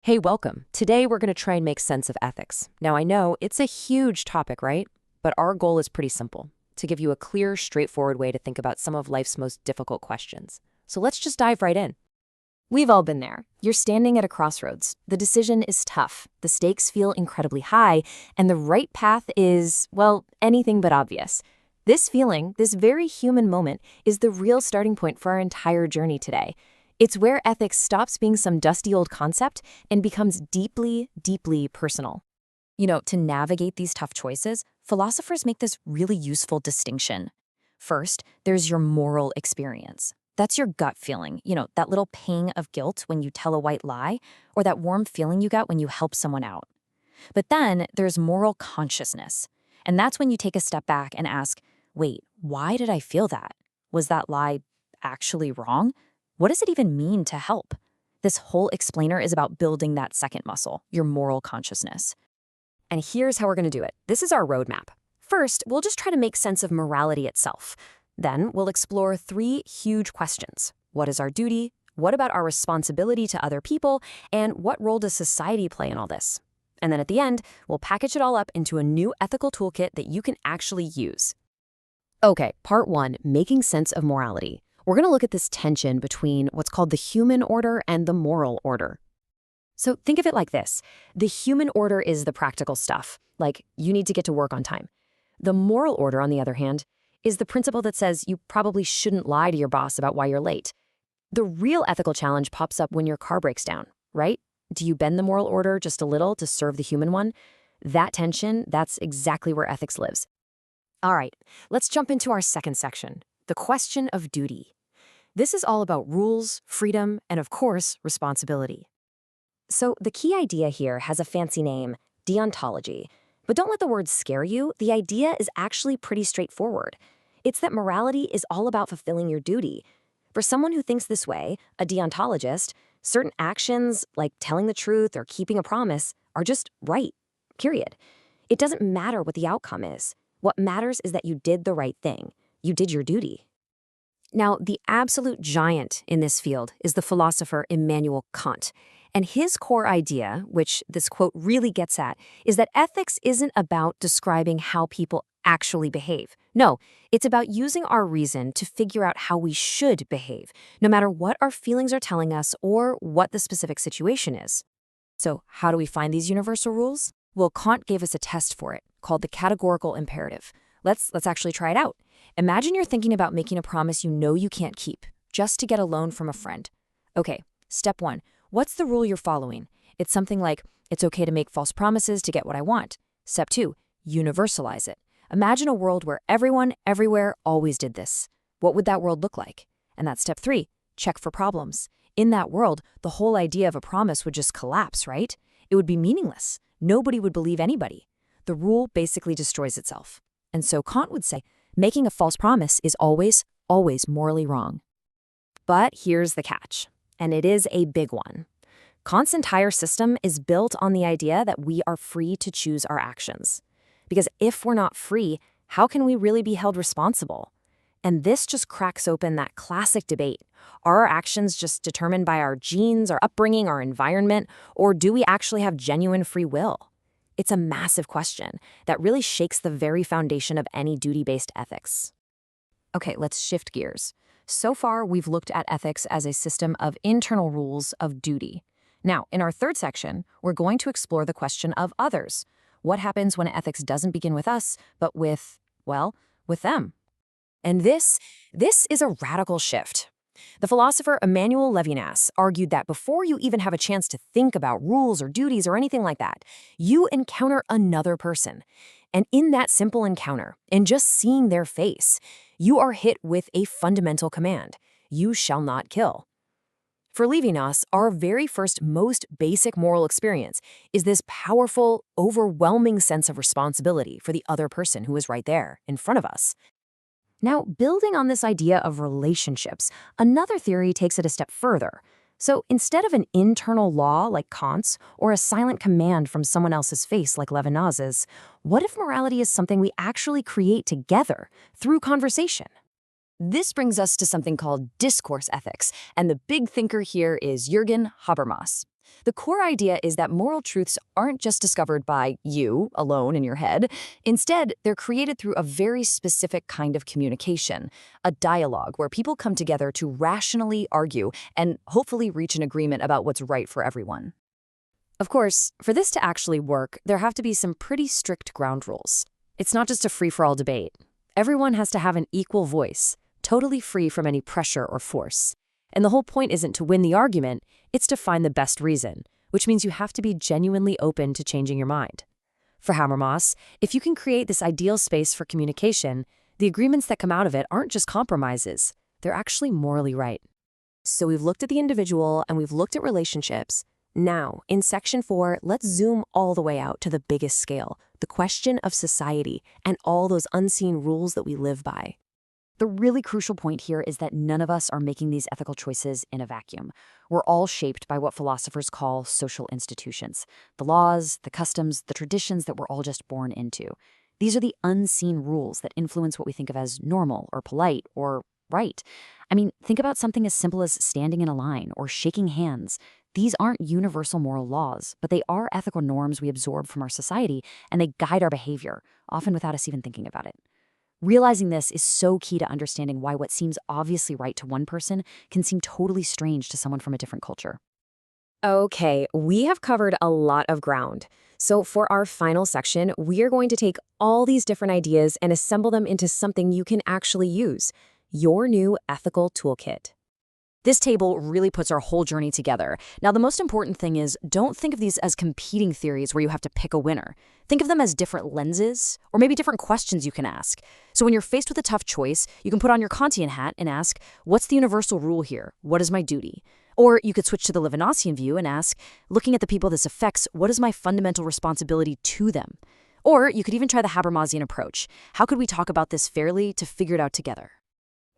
Hey, welcome. Today we're going to try and make sense of ethics. Now, I know it's a huge topic, right? But our goal is pretty simple, to give you a clear, straightforward way to think about some of life's most difficult questions. So let's just dive right in. We've all been there. You're standing at a crossroads. The decision is tough, the stakes feel incredibly high, and the right path is, well, anything but obvious. This feeling, this very human moment, is the real starting point for our entire journey today. It's where ethics stops being some dusty old concept and becomes deeply, deeply personal. To navigate these tough choices, philosophers make this really useful distinction. First, there's your moral experience. That's your gut feeling, that little pang of guilt when you tell a white lie, or that warm feeling you get when you help someone out. But then there's moral consciousness. And that's when you take a step back and ask, wait, why did I feel that? Was that lie actually wrong? What does it even mean to help? This whole explainer is about building that second muscle, your moral consciousness. And here's how we're going to do it. This is our roadmap. First, we'll just try to make sense of morality itself. Then we'll explore three huge questions. What is our duty? What about our responsibility to other people? And what role does society play in all this? And then at the end, we'll package it all up into a new ethical toolkit that you can actually use. Okay, part one, making sense of morality. We're going to look at this tension between what's called the human order and the moral order. So think of it like this. The human order is the practical stuff, like you need to get to work on time. The moral order, on the other hand, is the principle that says you probably shouldn't lie to your boss about why you're late. The real ethical challenge pops up when your car breaks down, right? Do you bend the moral order just a little to serve the human one? That tension, that's exactly where ethics lives. All right, let's jump into our second section, the question of duty. This is all about rules, freedom, and of course, responsibility. So the key idea here has a fancy name, deontology. But don't let the word scare you. The idea is actually pretty straightforward. It's that morality is all about fulfilling your duty. For someone who thinks this way, a deontologist, certain actions like telling the truth or keeping a promise are just right, period. It doesn't matter what the outcome is. What matters is that you did the right thing. You did your duty. Now, the absolute giant in this field is the philosopher Immanuel Kant. And his core idea, which this quote really gets at, is that ethics isn't about describing how people actually behave. No, it's about using our reason to figure out how we should behave, no matter what our feelings are telling us or what the specific situation is. So how do we find these universal rules? Well, Kant gave us a test for it, called the categorical imperative. Let's actually try it out. Imagine you're thinking about making a promise you know you can't keep, just to get a loan from a friend. Okay, step one. What's the rule you're following? It's something like, it's okay to make false promises to get what I want. Step two, universalize it. Imagine a world where everyone, everywhere, always did this. What would that world look like? And that's step three, check for problems. In that world, the whole idea of a promise would just collapse, right? It would be meaningless. Nobody would believe anybody. The rule basically destroys itself. And so Kant would say, making a false promise is always, always morally wrong. But here's the catch. And it is a big one. Kant's entire system is built on the idea that we are free to choose our actions. Because if we're not free, how can we really be held responsible? And this just cracks open that classic debate. Are our actions just determined by our genes, our upbringing, our environment, or do we actually have genuine free will? It's a massive question that really shakes the very foundation of any duty-based ethics. Okay, let's shift gears. So far, we've looked at ethics as a system of internal rules of duty. Now, in our third section, we're going to explore the question of others. What happens when ethics doesn't begin with us, but with them? And this is a radical shift. The philosopher Emmanuel Levinas argued that before you even have a chance to think about rules or duties or anything like that, you encounter another person. And in that simple encounter, in just seeing their face, you are hit with a fundamental command. You shall not kill. For Levinas, our very first, most basic moral experience is this powerful, overwhelming sense of responsibility for the other person who is right there, in front of us. Now, building on this idea of relationships, another theory takes it a step further. So instead of an internal law like Kant's, or a silent command from someone else's face like Levinas's, what if morality is something we actually create together through conversation? This brings us to something called discourse ethics, and the big thinker here is Jürgen Habermas. The core idea is that moral truths aren't just discovered by you alone in your head. Instead, they're created through a very specific kind of communication, a dialogue where people come together to rationally argue and hopefully reach an agreement about what's right for everyone. Of course, for this to actually work, there have to be some pretty strict ground rules. It's not just a free-for-all debate. Everyone has to have an equal voice, totally free from any pressure or force. And the whole point isn't to win the argument, it's to find the best reason, which means you have to be genuinely open to changing your mind. For Habermas, if you can create this ideal space for communication, the agreements that come out of it aren't just compromises, they're actually morally right. So we've looked at the individual and we've looked at relationships. Now, in Section 4, let's zoom all the way out to the biggest scale, the question of society and all those unseen rules that we live by. The really crucial point here is that none of us are making these ethical choices in a vacuum. We're all shaped by what philosophers call social institutions, the laws, the customs, the traditions that we're all just born into. These are the unseen rules that influence what we think of as normal or polite or right. I mean, think about something as simple as standing in a line or shaking hands. These aren't universal moral laws, but they are ethical norms we absorb from our society, and they guide our behavior, often without us even thinking about it. Realizing this is so key to understanding why what seems obviously right to one person can seem totally strange to someone from a different culture. Okay, we have covered a lot of ground. So for our final section, we are going to take all these different ideas and assemble them into something you can actually use, your new ethical toolkit. This table really puts our whole journey together. Now, the most important thing is don't think of these as competing theories where you have to pick a winner. Think of them as different lenses or maybe different questions you can ask. So when you're faced with a tough choice, you can put on your Kantian hat and ask, what's the universal rule here? What is my duty? Or you could switch to the Levinasian view and ask, looking at the people this affects, what is my fundamental responsibility to them? Or you could even try the Habermasian approach. How could we talk about this fairly to figure it out together?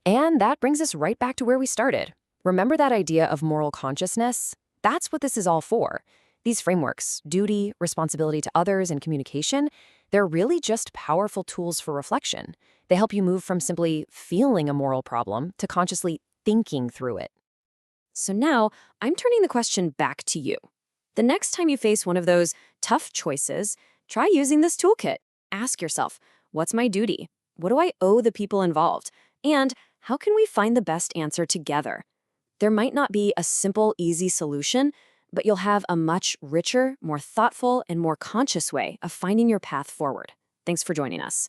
And that brings us right back to where we started. Remember that idea of moral consciousness? That's what this is all for. These frameworks, duty, responsibility to others, and communication, they're really just powerful tools for reflection. They help you move from simply feeling a moral problem to consciously thinking through it. So now, I'm turning the question back to you. The next time you face one of those tough choices, try using this toolkit. Ask yourself, what's my duty? What do I owe the people involved? And how can we find the best answer together? There might not be a simple, easy solution, but you'll have a much richer, more thoughtful, and more conscious way of finding your path forward. Thanks for joining us.